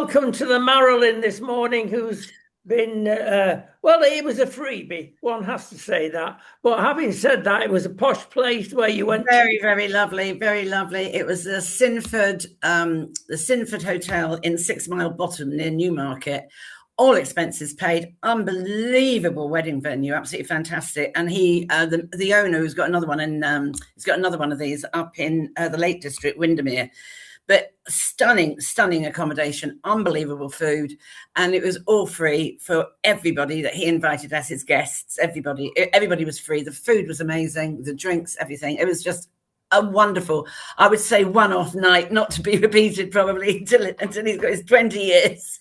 welcome to the Marilyn this morning, who's been, well, it was a freebie. One has to say that. But having said that, it was a posh place where you went Very, very lovely, very lovely. It was the Sinford Hotel in 6 Mile Bottom near Newmarket. All expenses paid. Unbelievable wedding venue, absolutely fantastic. And the owner, who's got another one, and he's got another one of these up in the Lake District, Windermere. But stunning accommodation, unbelievable food, and it was all free for everybody that he invited as his guests. Everybody was free. The food was amazing, the drinks, everything. It was just a wonderful, I would say, one-off night, not to be repeated probably until he's got his 20 years.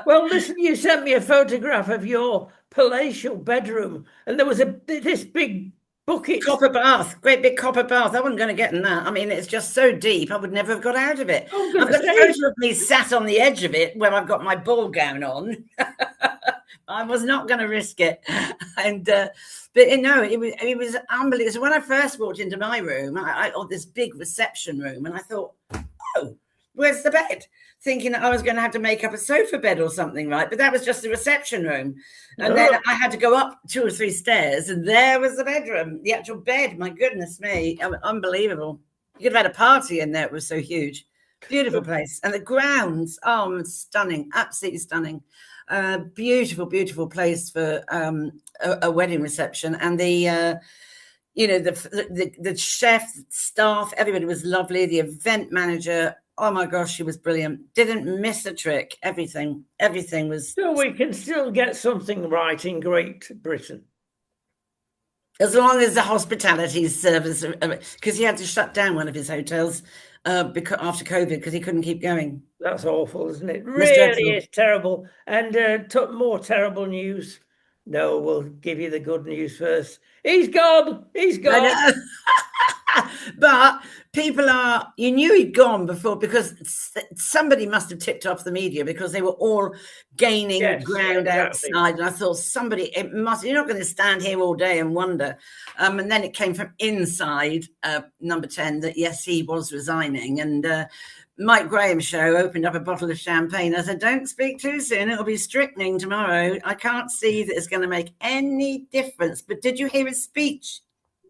Well, listen, you sent me a photograph of your palatial bedroom, and there was this big bucket. Copper bath, great big copper bath. I wasn't going to get in that. I mean, it's just so deep, I would never have got out of it. I've got a photo of me sat on the edge of it where I've got my ball gown on. I was not going to risk it. And but it was unbelievable. So when I first walked into my room, I this big reception room, and I thought, oh, where's the bed? Thinking that I was going to have to make up a sofa bed or something, right? But that was just the reception room. And then I had to go up 2 or 3 stairs, and there was the bedroom, the actual bed. My goodness me, unbelievable. You could have had a party in there. It was so huge. Beautiful place. And the grounds, stunning, absolutely stunning. Beautiful, beautiful place for a wedding reception. And the chef, staff, everybody was lovely. The event manager, oh my gosh, she was brilliant. Didn't miss a trick. Everything was. So we can still get something right in Great Britain. As long as the hospitality service, because he had to shut down one of his hotels after COVID because he couldn't keep going. That's awful, isn't it? Really is terrible. And more terrible news. No, we'll give you the good news first. He's gone. He's gone. But you knew he'd gone before because somebody must have tipped off the media because they were all gaining ground outside. And I thought you're not going to stand here all day and wonder. And then it came from inside Number 10 that, yes, he was resigning. And Mike Graham's show opened up a bottle of champagne. I said, don't speak too soon. It'll be strychnine tomorrow. I can't see that it's going to make any difference. But did you hear his speech?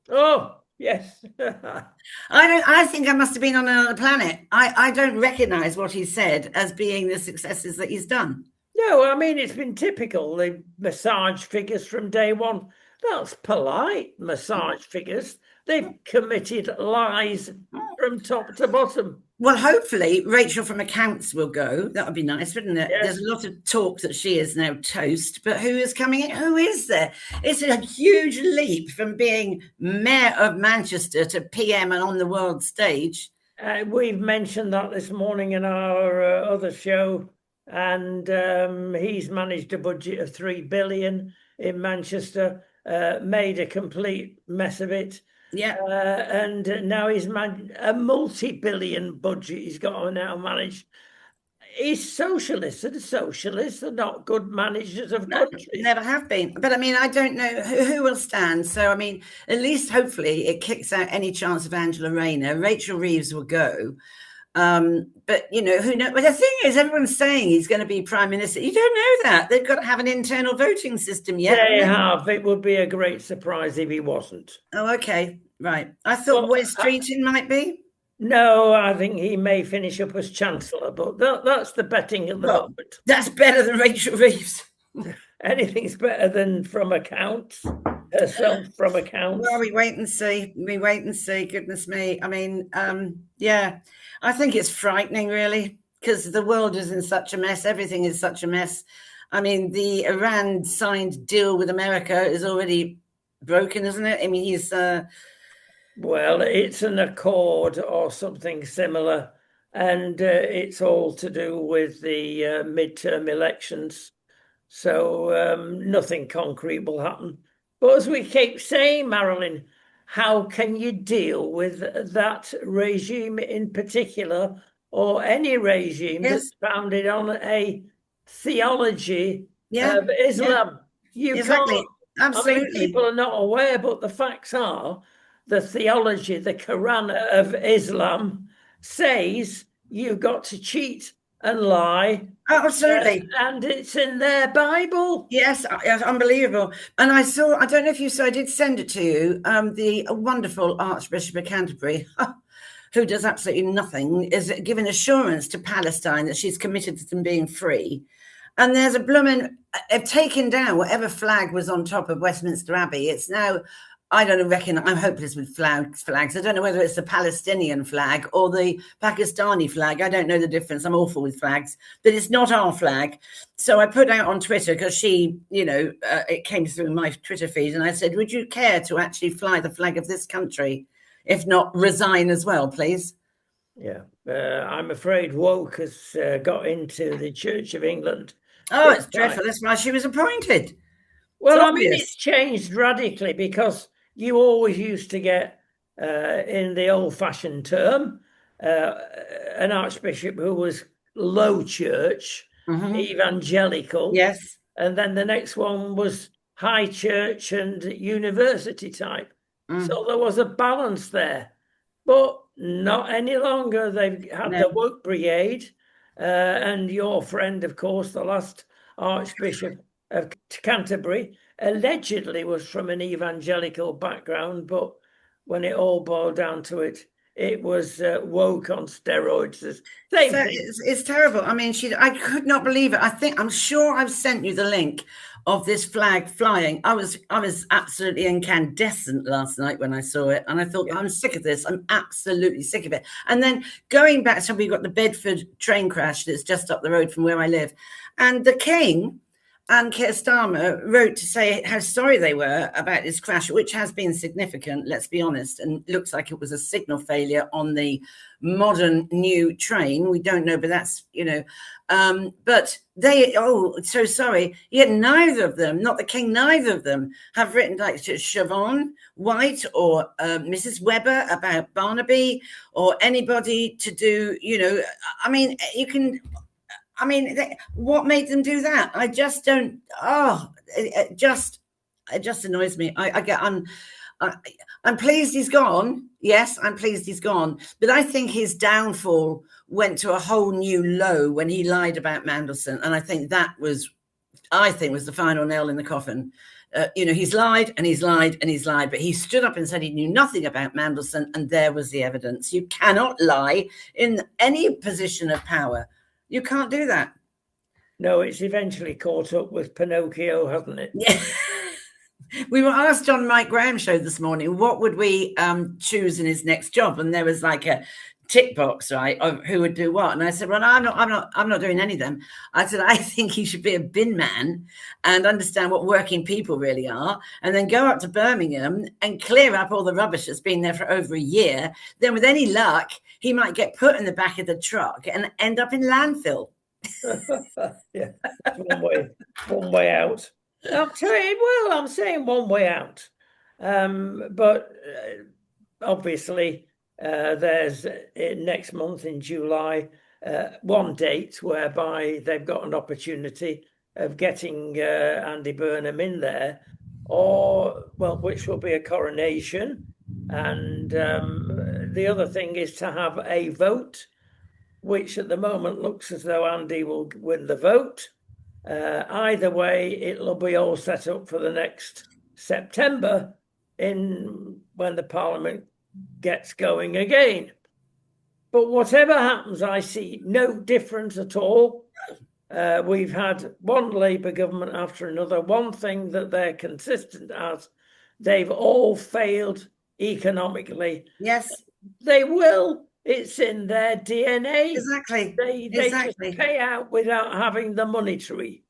Oh, yes. I think I must have been on another planet. I don't recognize what he said as being the successes that he's done. No, I mean, it's been typical. The massage figures from day one. That's polite, massage figures. They've committed lies from top to bottom. Well, hopefully Rachel from accounts will go. That would be nice, wouldn't it? Yes. There's a lot of talk that she is now toast, but who is coming in? Who is there? It's a huge leap from being mayor of Manchester to PM and on the world stage. We've mentioned that this morning in our other show, and he's managed a budget of 3 billion in Manchester, made a complete mess of it. Yeah, and now he's a multi-billion budget he's got to now manage. He's socialist, and socialists are not good managers of countries. Never have been. But I mean, I don't know who will stand. So I mean, at least hopefully it kicks out any chance of Angela Rayner. Rachel Reeves will go. But who knows? But the thing is, everyone's saying he's going to be prime minister. You don't know that. They've got to have an internal voting system yet. They have. It would be a great surprise if he wasn't. Oh, okay. Right. I thought Wes Streeton might be. No, I think he may finish up as Chancellor, but that's the betting at the moment. That's better than Rachel Reeves. Anything's better than from accounts. Herself from accounts. Well, we wait and see. Goodness me. I mean, I think it's frightening, really, because the world is in such a mess. Everything is such a mess. I mean, the Iran signed deal with America is already broken, isn't it? I mean, he's... Well, it's an accord or something similar, and it's all to do with the midterm elections. So nothing concrete will happen. But as we keep saying, Marilyn, how can you deal with that regime in particular, or any regime that's founded on a theology of Islam? You exactly. can't. Absolutely. I mean, people are not aware, but the facts are the theology, the Quran of Islam says you've got to cheat and lie, Oh, absolutely. and it's in their Bible. Yes, yes, unbelievable. And I saw, I don't know if you saw, I did send it to you, the wonderful Archbishop of Canterbury, who does absolutely nothing, is giving assurance to Palestine that she's committed to them being free. And there's a blooming, they've taken down whatever flag was on top of Westminster Abbey. It's now, I don't reckon, I'm hopeless with flags. I don't know whether it's the Palestinian flag or the Pakistani flag. I don't know the difference. I'm awful with flags, but it's not our flag. So I put out on Twitter because she, it came through my Twitter feed, and I said, would you care to actually fly the flag of this country? If not, resign as well, please. Yeah, I'm afraid woke has got into the Church of England. Oh, it's dreadful. That's why she was appointed. It's Well, I mean, it's obvious. changed radically because you always used to get, in the old-fashioned term, an archbishop who was low church, evangelical, Yes. and then the next one was high church and university type. So there was a balance there, but not any longer. They've had No. the woke brigade, and your friend, of course, the last Archbishop of Canterbury, allegedly was from an evangelical background, but when it all boiled down to it, it was woke on steroids. Same So thing. it's terrible. I mean, I could not believe it. I'm sure I've sent you the link of this flag flying. I was absolutely incandescent last night when I saw it, and I thought, Yeah. I'm sick of this. I'm absolutely sick of it. And then going back, so we got the Bedford train crash that's just up the road from where I live, and the King and Keir Starmer wrote to say how sorry they were about this crash, which has been significant, let's be honest, and looks like it was a signal failure on the modern new train. We don't know, but that's, but they, so sorry. Yet neither of them, not the King, neither of them have written like Siobhan White or Mrs. Webber about Barnaby or anybody to do, I mean, what made them do that? I just don't. Oh, it just annoys me. I'm pleased he's gone. Yes, I'm pleased he's gone. But I think his downfall went to a whole new low when he lied about Mandelson, and I think was the final nail in the coffin. He's lied and he's lied and he's lied, but he stood up and said he knew nothing about Mandelson, and there was the evidence. You cannot lie in any position of power. You can't do that. No, it's eventually caught up with Pinocchio, hasn't it? Yeah. We were asked on Mike Graham's show this morning, what would we choose in his next job? And there was like a tick box, right, of who would do what. And I said, well, I'm not doing any of them. I said, I think he should be a bin man and understand what working people really are, and then go up to Birmingham and clear up all the rubbish that's been there for over a year. Then with any luck, he might get put in the back of the truck and end up in landfill. Yeah, one way out. I'm saying one way out. But obviously, there's next month in July one date whereby they've got an opportunity of getting Andy Burnham in there, which will be a coronation. And the other thing is to have a vote, which at the moment looks as though Andy will win the vote. Either way, it'll be all set up for the next September when the Parliament gets going again. But whatever happens, I see no difference at all. We've had one Labour government after another. One thing that they're consistent as, they've all failed economically. Yes. They will. It's in their DNA. Exactly. They just pay out without having the money tree.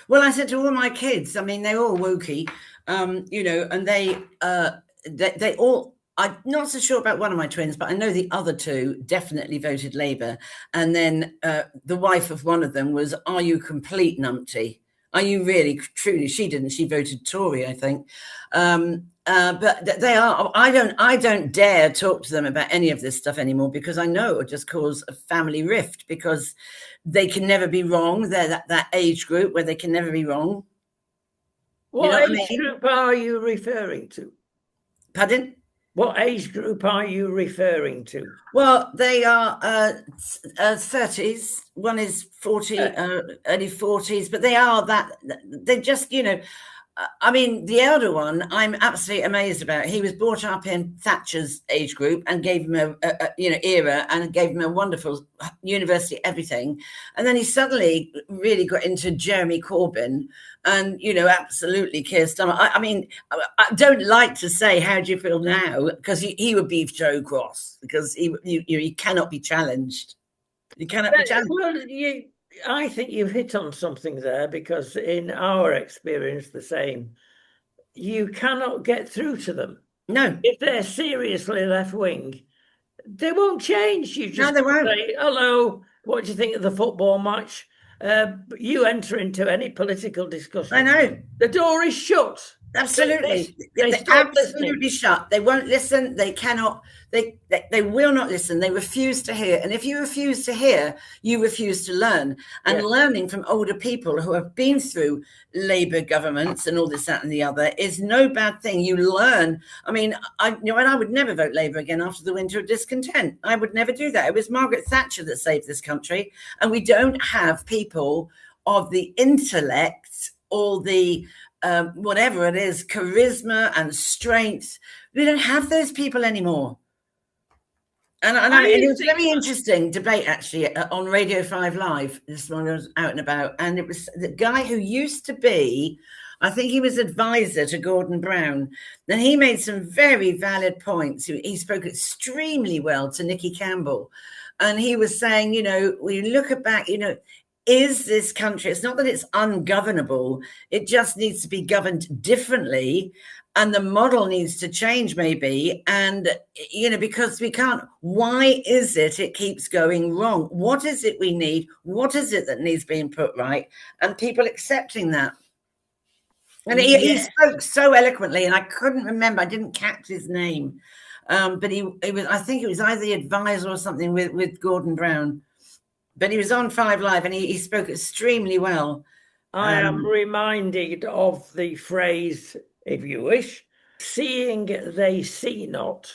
Well, I said to all my kids, I mean, they're all wokey, and they all, I'm not so sure about one of my twins, but I know the other two definitely voted Labour. And then the wife of one of them was, are you complete numpty? Are you really, truly? She didn't. She voted Tory, I think. But they are. I don't dare talk to them about any of this stuff anymore, because I know it will just cause a family rift, because they can never be wrong. They're that age group where they can never be wrong. What age group are you referring to? Pardon? What age group are you referring to? Well, they are 30s. One is 40, Yeah. early 40s, but they are that, they just, I mean, the elder one, I'm absolutely amazed about. He was brought up in Thatcher's age group and gave him era, and gave him a wonderful university, everything. And then he suddenly really got into Jeremy Corbyn and, absolutely Keir Starmer. I mean, I don't like to say, how do you feel now? Because he would be Joe Cross, because he cannot be challenged. You cannot be challenged. Well, I think you hit on something there because in our experience, the same, you cannot get through to them. No, If they're seriously left wing, they won't change. You no, just they won't. say, hello, what do you think of the football match? You enter into any political I discussion, know. the door is shut. Absolutely. They They're stop listening. absolutely shut. They won't listen. They cannot, they will not listen. They refuse to hear. And if you refuse to hear, you refuse to learn. And Yeah. learning from older people who have been through Labour governments and all this, that, and the other is no bad thing. You learn. I mean, and I would never vote Labour again after the winter of discontent. I would never do that. It was Margaret Thatcher that saved this country. And we don't have people of the intellect or the whatever it is, charisma and strength. We don't have those people anymore. And it was a very interesting debate, actually, on Radio 5 Live this morning. I was out and about, and it was the guy who used to be, I think he was advisor to Gordon Brown, and he made some very valid points. He spoke extremely well to Nicky Campbell, and he was saying, we look back, is this country, it's not that it's ungovernable, it just needs to be governed differently, and the model needs to change maybe. And because we can't, why is it keeps going wrong? What is it we need? What is it that needs being put right? And people accepting that. And he spoke so eloquently, and I couldn't remember, I didn't catch his name, but he was, I think it was either the advisor or something with Gordon Brown. But he was on 5 Live, and he spoke extremely well. I am reminded of the phrase, if you wish, seeing they see not,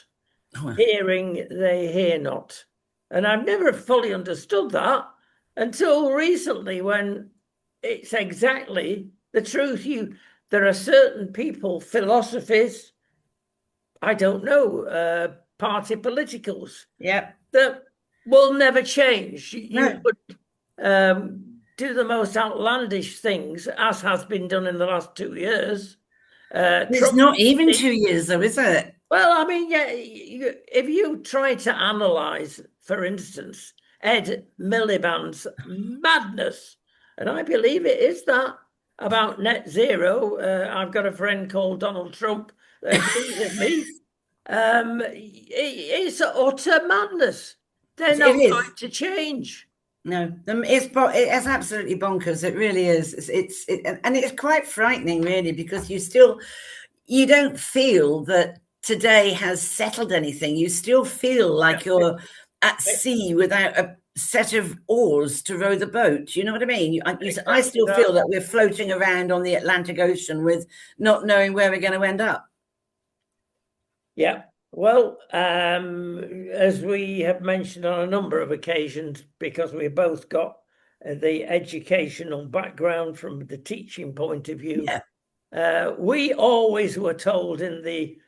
hearing they hear not. And I've never fully understood that until recently, when it's exactly the truth. There are certain people, philosophies, I don't know, party politicals, that will never change. You could do the most outlandish things, as has been done in the last 2 years. It's not even 2 years, though, is it? Well, I mean, yeah, if you try to analyse, for instance, Ed Miliband's madness, and I believe it is that, about net zero. I've got a friend called Donald Trump that agrees with me. It's utter madness. They're not going to change. No, it's absolutely bonkers. It really is. And it's quite frightening, really, because you don't feel that today has settled anything. You still feel like you're at sea without a set of oars to row the boat. You know what I mean? I still feel that we're floating around on the Atlantic Ocean with not knowing where we're going to end up. Yeah. Well, as we have mentioned on a number of occasions, because we both got the educational background from the teaching point of view, we always were told in the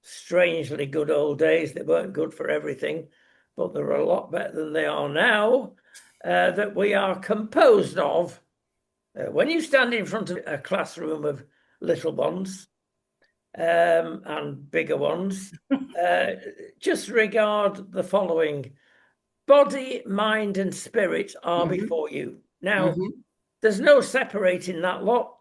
strangely good old days, they weren't good for everything, but they're a lot better than they are now, that we are composed of, when you stand in front of a classroom of little ones, and bigger ones, just regard the following: body, mind, and spirit are before you. Now, there's no separating that lot,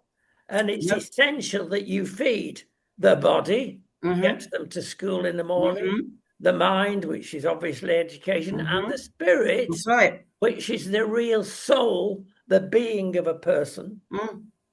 and it's essential that you feed the body, gets them to school in the morning, the mind, which is obviously education, and the spirit, which is the real soul, the being of a person.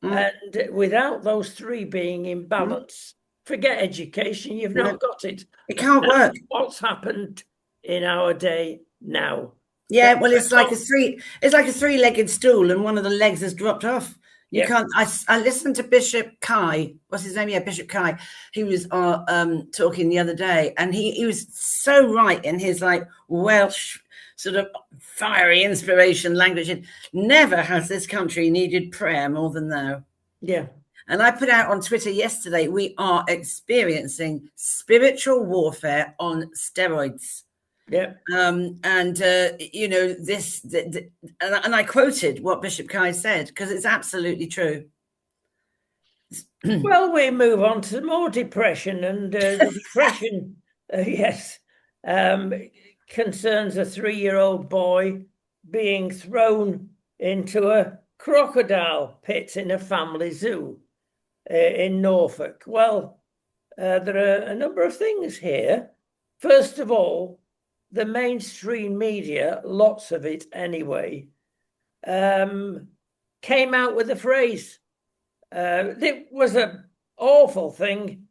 And without those three being in balance, forget education, you've not got it. It can't work. What's happened in our day now? Yeah, well, it's like a three-legged stool, and one of the legs has dropped off. You Yep. can't. I listened to Bishop Kai. What's his name? Yeah, Bishop Kai. He was talking the other day, and he was so right in his like Welsh sort of fiery inspiration language. And never has this country needed prayer more than now. Yeah. And I put out on Twitter yesterday, we are experiencing spiritual warfare on steroids. Yeah. And you know and I quoted what Bishop Kai said because it's absolutely true. Well, we move on to more depression, and the depression, yes, um, concerns a 3-year-old boy being thrown into a crocodile pit in a family zoo in Norfolk. Well, there are a number of things here. First of all, the mainstream media, lots of it anyway, came out with a phrase. It was an awful thing.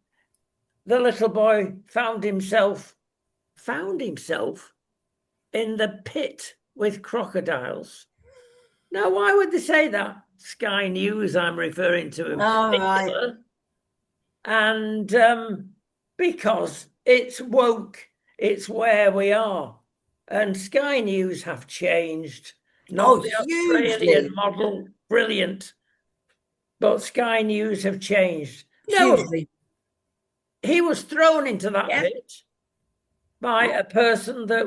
The little boy found himself in the pit with crocodiles. Now, why would they say that? Sky News, I'm referring to in All right. particular. And because it's woke, it's where we are. And Sky News have changed, not Oh, the Australian hugely, model, brilliant, but Sky News have changed. No, hugely. he was thrown into that Yeah. pit by a person that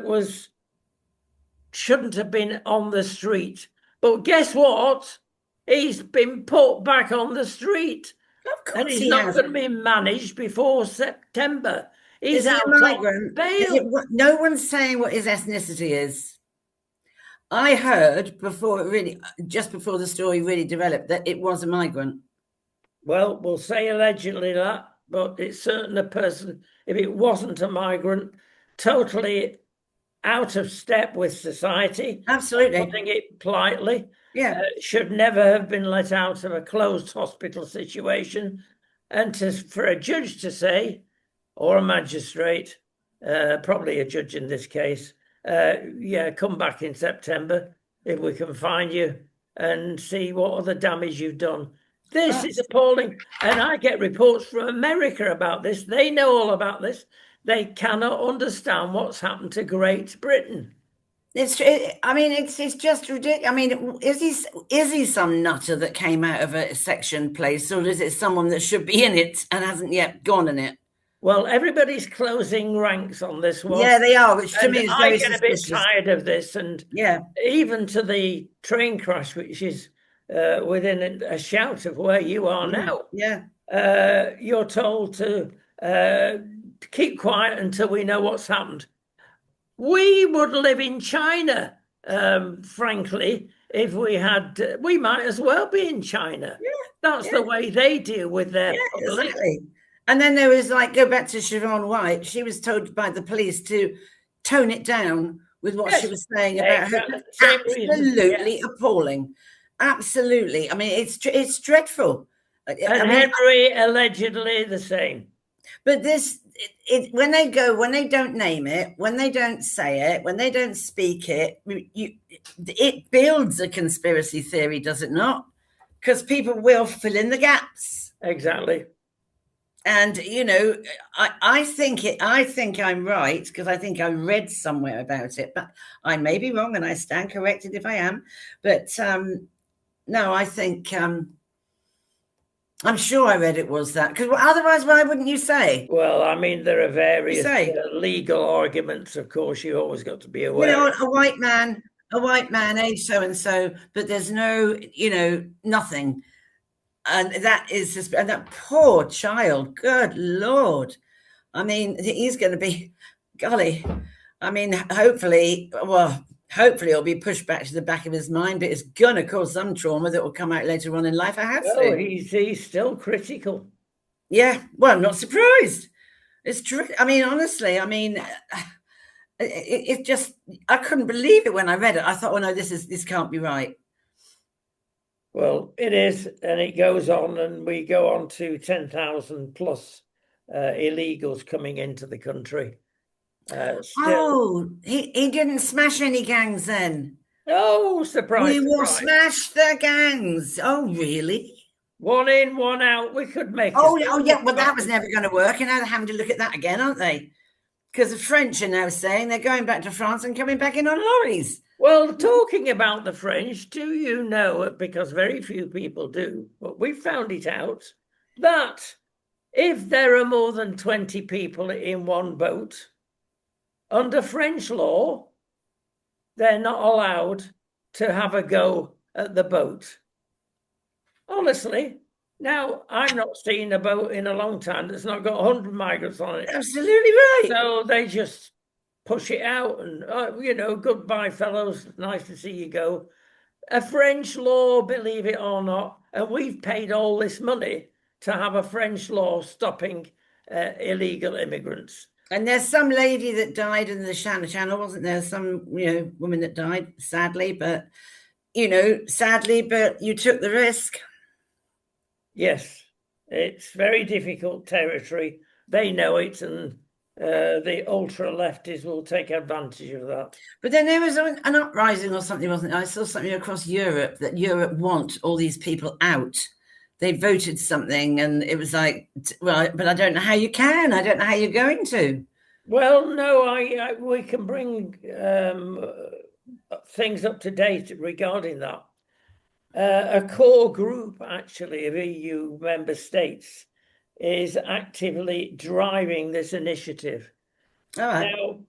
shouldn't have been on the street. But guess what? He's been put back on the street. Of And course he's he not has. going to be managed before September. He's Is he a out on migrant? bail. No one's saying what his ethnicity is. I heard before it really, just before the story really developed, that it was a migrant. Well, we'll say allegedly that, but it's certain a person, if it wasn't a migrant, totally out of step with society, Absolutely. putting it politely, Yeah. should never have been let out of a closed hospital situation. And for a judge to say, or a magistrate, probably a judge in this case, yeah, come back in September if we can find you and see what other damage you've done. This is appalling. And I get reports from America about this. They know all about this. They cannot understand what's happened to Great Britain. It's. I mean, it's just ridiculous. I mean, is he some nutter that came out of a section place, or is it someone that should be in it and hasn't yet gone in it? Well, everybody's closing ranks on this one. Yeah, they are, which to And me is I very get a bit suspicious. tired of this. And Yeah. even to the train crash, which is within a shout of where you are now, Yeah. you're told to keep quiet until we know what's happened. We would live in China, frankly, if we had, we might as well be in China. Yeah. That's Yeah. the way they deal with their public. Exactly. And then there was like, go back to Siobhan White. She was told by the police to tone it down with what she was saying about exactly. her. Same reason. Absolutely appalling. Absolutely. I mean, it's dreadful. And I mean, Henry allegedly the same. but this, when they go, when they don't name it, when they don't say it, when they don't speak it, it builds a conspiracy theory, does it not? Because people will fill in the gaps. Exactly. And you know, I think I'm right because I think I read somewhere about it, but I may be wrong, and I stand corrected if I am. But no, I think I'm sure I read it was that, because otherwise, why wouldn't you say? Well, I mean, there are various legal arguments, of course, you always got to be aware. You know, a white man, age so and so, but there's no, you know, nothing. And that is, and that poor child, good Lord. I mean, he's going to be, golly, I mean, hopefully it'll be pushed back to the back of his mind, but it's going to cause some trauma that will come out later on in life. I have to. He's still critical. Yeah, well, I'm not surprised. It's true. I mean, honestly, I mean, it just, I couldn't believe it when I read it. I thought, oh no, this can't be right. Well, it is, and it goes on, and we go on to 10,000 plus illegals coming into the country. Oh, he didn't smash any gangs then. Oh, We surprise, will surprise. smash the gangs. Oh, really? One in, one out. We could make a Oh, film yeah. Well, that about was this. never going to work. And now they're having to look at that again, aren't they? Because the French are now saying they're going back to France and coming back in on lorries. Well, talking about the French, do you know, because very few people do, but we found it out, that if there are more than 20 people in one boat, under French law, they're not allowed to have a go at the boat. Honestly, now I'm not seeing a boat in a long time that's not got 100 migrants on it. Absolutely right. So they just push it out and, goodbye, fellows. Nice to see you go. A French law, believe it or not, and we've paid all this money to have a French law stopping illegal immigrants. And there's some lady that died in the channel, wasn't there? Some, woman that died, sadly, but but you took the risk. Yes, it's very difficult territory. They know it, and the ultra lefties will take advantage of that. But then there was an uprising or something, wasn't there? I saw something across Europe that Europe want all these people out. They voted something, and it was like, well, but I don't know how you can. I don't know how you're going to. Well, no, we can bring things up to date regarding that. A core group, actually, of EU member states is actively driving this initiative. All right. Now,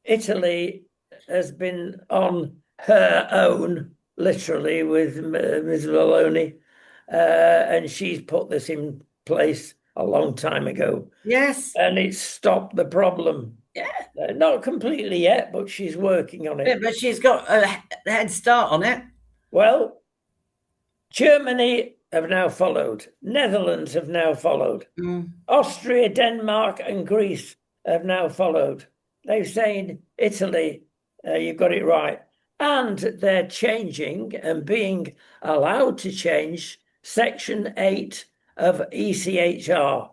Italy has been on her own, literally, with Ms. Maloney, and she's put this in place a long time ago. Yes. And it's stopped the problem. Yeah. Not completely yet, but she's working on Yeah, it. but she's got a head start on it. Well, Germany have now followed. Netherlands have now followed. Mm. Austria, Denmark, and Greece have now followed. They've said, Italy, you've got it right. And they're changing and being allowed to change Section 8 of ECHR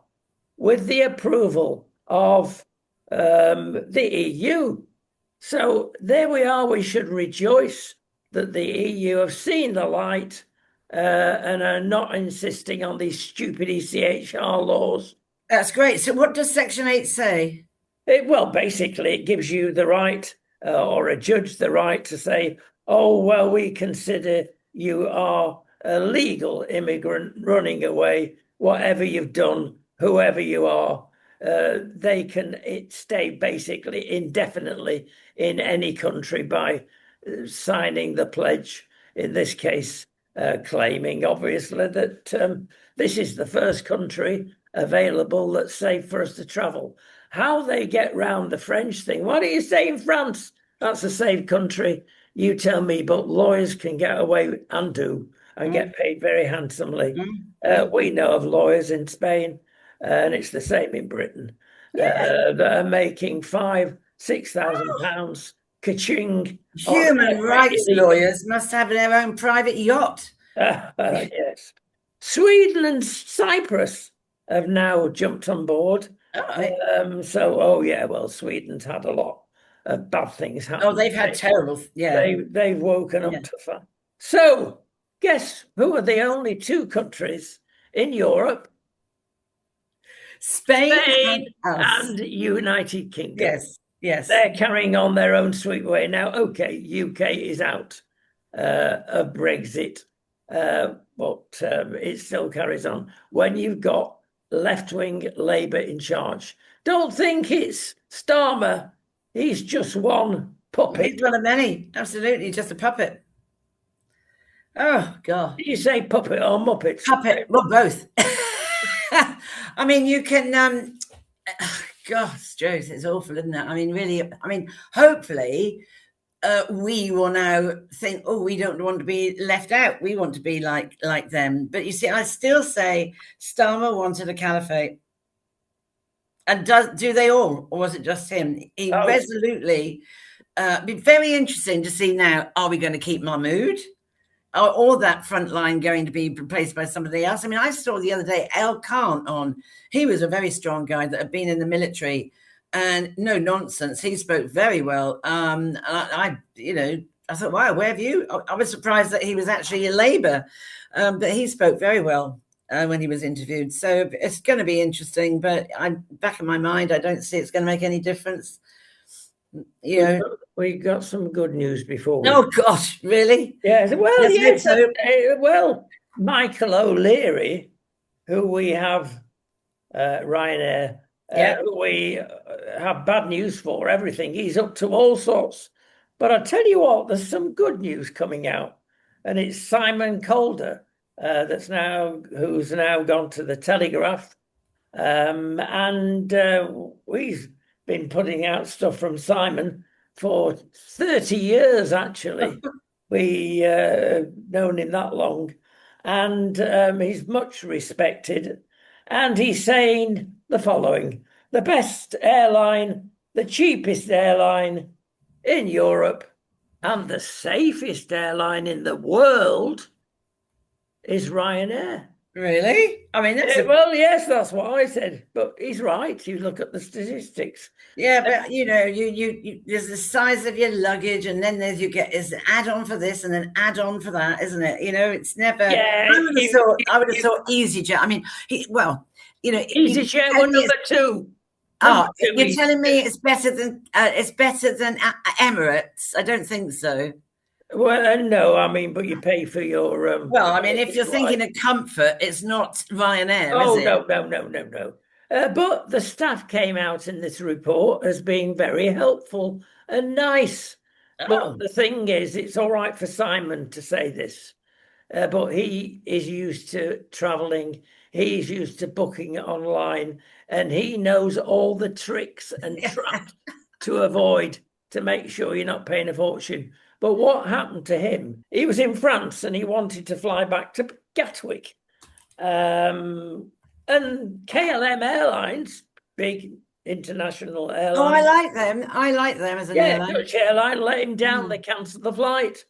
with the approval of the EU. So there we are. We should rejoice that the EU have seen the light and are not insisting on these stupid ECHR laws. That's great. So, what does Section 8 say? Well, basically, it gives you the right, or a judge the right to say, oh, well, we consider you are a legal immigrant running away, whatever you've done, whoever you are. They can stay basically indefinitely in any country by signing the pledge, in this case, claiming, obviously, that this is the first country available that's safe for us to travel. How they get round the French thing, why don't you say in France? That's a safe country. You tell me, but lawyers can get away and do and get paid very handsomely. We know of lawyers in Spain, and it's the same in Britain, Yeah. that are making £5,000, ka-ching, Human rights lawyers must have their own private yacht. Yes. Sweden and Cyprus have now jumped on board. Well, Sweden's had a lot of bad things happen. Oh, they've had terrible, yeah. They've woken up to that. So, guess who are the only two countries in Europe? Spain and United Kingdom. Yes, yes. They're carrying on their own sweet way. Now, okay, UK is out of Brexit, but it still carries on. When you've got left-wing Labour in charge, don't think it's Starmer. He's just one puppet. He's one of many. Absolutely, just a puppet. Oh, God. Did you say puppet or Muppets? Puppet. Well, both. I mean, you can, gosh, Joe, it's awful, isn't it? I mean, really, hopefully we will now think, oh, we don't want to be left out. We want to be like them. But you see, I still say Starmer wanted a caliphate. And do they all, or was it just him? He resolutely, be very interesting to see now, are we going to keep Mahmoud? Or that front line going to be replaced by somebody else? I mean, I saw the other day El Khan on. He was a very strong guy that had been in the military, and no nonsense. He spoke very well. I thought, wow, where have you? I was surprised that he was actually a Labour, but he spoke very well when he was interviewed. So it's going to be interesting. But I'm back in my mind, I don't see it's going to make any difference. You We know. got, we got some good news before we. Oh gosh, really? Yes, well, Let's hope yes. so. Well, Michael O'Leary, who we have, Ryanair, Yeah. we have bad news for everything. He's up to all sorts. But I tell you what, there's some good news coming out, and it's Simon Calder, who's now gone to the Telegraph, and we've been putting out stuff from Simon for 30 years, actually. We known him that long, and he's much respected. And he's saying the following: the best airline, the cheapest airline in Europe, and the safest airline in the world is Ryanair. Really? I mean, that's a Well, yes, that's what I said, but he's right. You look at the statistics. yeah, but you there's the size of your luggage, and then is an add-on for this and an add-on for that, isn't it? It's never. Yeah, I would have thought EasyJet. I mean, EasyJet were number two. Number oh, two, you're telling me EasyJet. it's better than Emirates? I don't think so. Well, no, I mean, but you pay for your Well, I mean, if you're flight. thinking of comfort, it's not Ryanair, is Oh, it? no, no, no, no, no. But the staff came out in this report as being very helpful and nice. But Oh, the thing is, it's all right for Simon to say this, but he is used to traveling. He's used to booking online, and he knows all the tricks and yeah. traps to avoid to make sure you're not paying a fortune. But what happened to him? He was in France and he wanted to fly back to Gatwick. And KLM Airlines, big international Oh, I airline, like them. I like them as an yeah, airline. Dutch airline let him down. They Mm. cancelled the flight.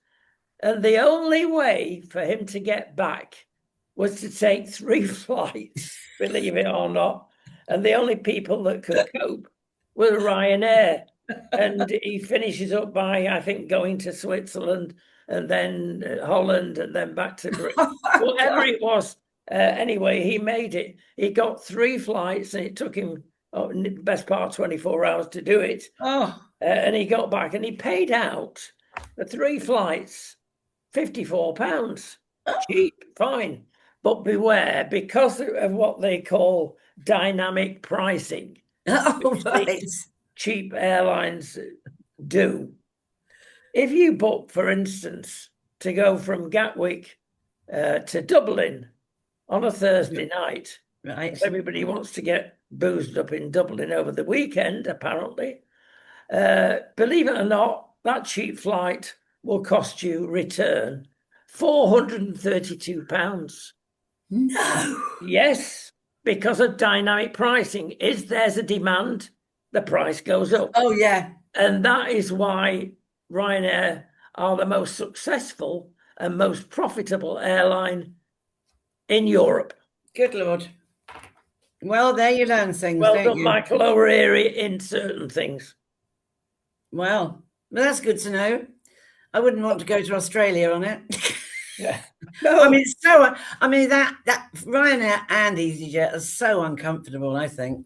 And the only way for him to get back was to take 3 flights, believe it or not. And the only people that could cope were Ryanair. And he finishes up by, I think, going to Switzerland and then Holland and then back to Britain. Oh, Whatever God. it was. Anyway, he made it. He got 3 flights and it took him the best part of 24 hours to do it. Oh, And he got back and he paid out the 3 flights £54. Cheap, fine. But beware, because of what they call dynamic pricing, oh, which right. these cheap airlines do. If you book, for instance, to go from Gatwick to Dublin on a Thursday night, Right. everybody wants to get boozed up in Dublin over the weekend, apparently. Believe it or not, that cheap flight will cost you return £432. No. Yes, because of dynamic pricing. There's a demand, the price goes up. Oh, yeah. And that is why Ryanair are the most successful and most profitable airline in Europe. Good Lord. Well, there you learn things, Well don't done, you? Michael O'Leary, in certain things. Well, that's good to know. I wouldn't want to go to Australia on it. Yeah. I No. mean, that Ryanair and EasyJet are so uncomfortable, I think.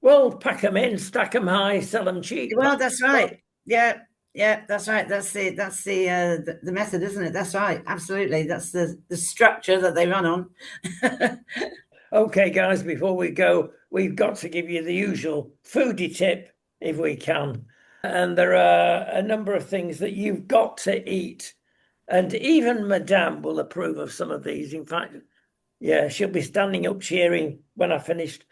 Well, pack them in, stack them high, sell them cheap. Well, that's right. Yeah, yeah, that's right. That's the method, isn't it? That's right. Absolutely. That's the structure that they run on. Okay, guys, before we go, we've got to give you the usual foodie tip if we can. And there are a number of things that you've got to eat. And even Madame will approve of some of these. In fact, yeah, she'll be standing up cheering when I finished.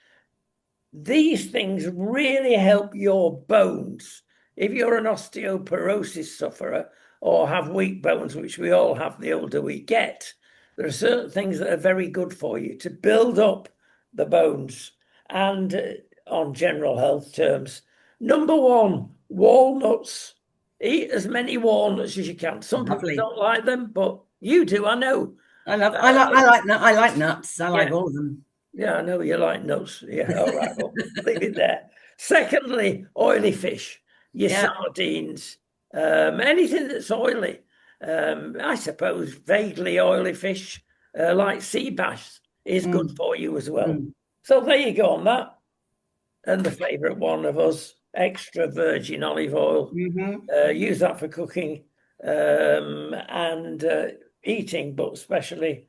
These things really help your bones. If you're an osteoporosis sufferer or have weak bones, which we all have the older we get, there are certain things that are very good for you to build up the bones. And on general health terms, number one, walnuts. Eat as many walnuts as you can. Some people Lovely. don't like them, but you do, I know. I like nuts. I like Yeah, all of them. yeah, I know you like nuts. Yeah, all right, well, leave it there. Secondly, oily fish, your Yeah. sardines, Anything that's oily. I suppose vaguely oily fish like sea bass is good for you as well. So there you go on that. And the favourite one of us, extra virgin olive oil. Use that for cooking and eating, but especially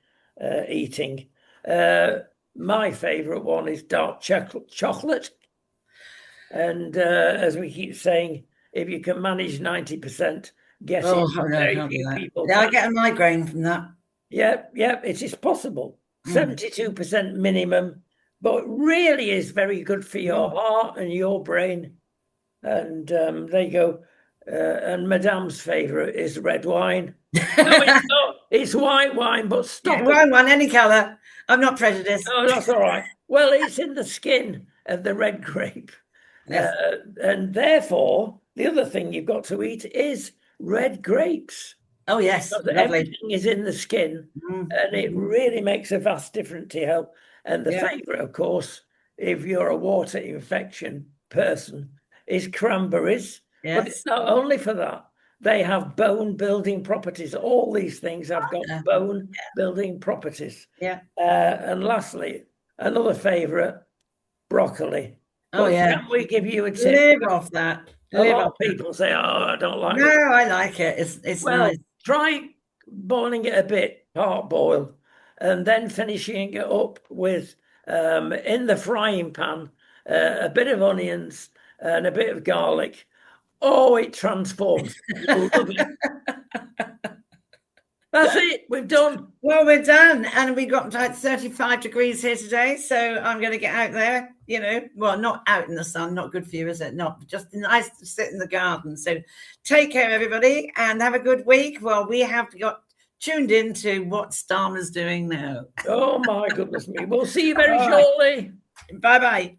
eating. My favourite one is dark chocolate. And as we keep saying, if you can manage 90%, get it. Very few people I can. get a migraine from that. Yeah, it is possible. 72% minimum, but really is very good for your heart and your brain. And there you go. And Madame's favourite is red wine. No, it's not. It's white wine, but stop it. White wine, any colour. I'm not prejudiced. Oh, that's all right. Well, it's in the skin of the red grape. Yes. And therefore, the other thing you've got to eat is red grapes. Oh, yes. Everything is in the skin, and it really makes a vast difference to your health. And the favourite, of course, if you're a water infection person, is cranberries. Yes. But it's not only for that. They have bone building properties. All these things have got bone building properties. Yeah. And lastly, another favourite, broccoli. Oh, yeah. Can we give you a tip? Live off that. A lot of people say, "Oh, I don't like it." No, I like it. It's Well, nice. try boiling it a bit, part boil, and then finishing it up with in the frying pan a bit of onions and a bit of garlic. Oh, it transforms. You'll love it. That's it. We've done. Well, we're done, and we got like 35 degrees here today. So I'm going to get out there. You know, well, not out in the sun. Not good for you, is it? Not just nice to sit in the garden. So take care, everybody, and have a good week. Well, we have got tuned into what Starmer's doing now. Oh my goodness me! We'll see you very shortly. Bye bye.